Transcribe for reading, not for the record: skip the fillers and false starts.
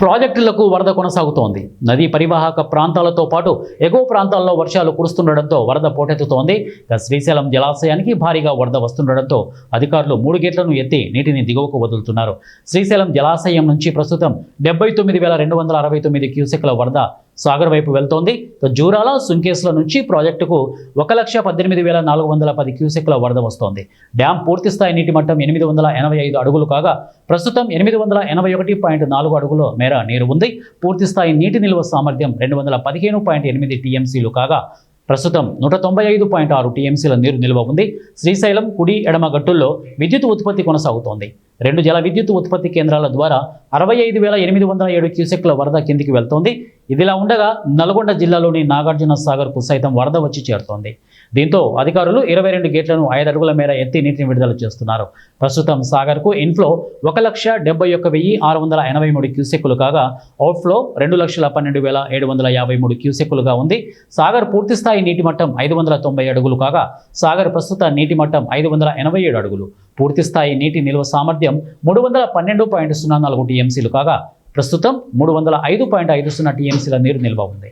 ప్రాజెక్టులకు వరద కొనసాగుతోంది. నదీ పరివాహక ప్రాంతాలతో పాటు ఎగువ ప్రాంతాల్లో వర్షాలు కురుస్తుండటంతో వరద పోటెత్తుతోంది. శ్రీశైలం జలాశయానికి భారీగా వరద వస్తుండటంతో అధికారులు 3 గేట్లను ఎత్తి నీటిని దిగువకు వదులుతున్నారు. శ్రీశైలం జలాశయం నుంచి ప్రస్తుతం 79,269 క్యూసెక్ల వరద సాగర్ వైపు వెళ్తోంది. జూరాల, సుంకేసుల నుంచి ప్రాజెక్టుకు 1,18,410 క్యూసెక్ల వరద వస్తోంది. డ్యాం పూర్తిస్థాయి నీటి మట్టం 885 అడుగులు కాగా ప్రస్తుతం 881.4 అడుగుల మేర నీరు ఉంది. పూర్తిస్థాయి నీటి నిల్వ సామర్థ్యం 215.8 టీఎంసీలు కాగా ప్రస్తుతం 195.6 టీఎంసీల నీరు నిల్వ ఉంది. శ్రీశైలం కుడి ఎడమ గట్టుల్లో విద్యుత్ ఉత్పత్తి కొనసాగుతోంది. 2 జల విద్యుత్ ఉత్పత్తి కేంద్రాల ద్వారా 65,807 క్యూసెక్ల వరద కిందికి వెళ్తోంది. ఇదిలా ఉండగా నల్గొండ జిల్లాలోని నాగార్జున సాగర్కు సైతం వరద వచ్చి చేరుతోంది. దీంతో అధికారులు 22 గేట్లను 5 అడుగుల మేర ఎత్తి నీటిని విడుదల చేస్తున్నారు. ప్రస్తుతం సాగర్కు ఇన్ఫ్లో 1,71,683 క్యూసెక్కులు కాగా అవుట్ఫ్లో 2,12,753 క్యూసెక్కులుగా ఉంది. సాగర్ పూర్తిస్థాయి నీటి మట్టం 590 అడుగులు కాగా సాగర్ ప్రస్తుత నీటి మట్టం 587 అడుగులు. పూర్తిస్థాయి నీటి నిల్వ సామర్థ్యం 312.04 టీఎంసీలు కాగా ప్రస్తుతం 305.50 టీఎంసీల నీరు నిల్వ ఉంది.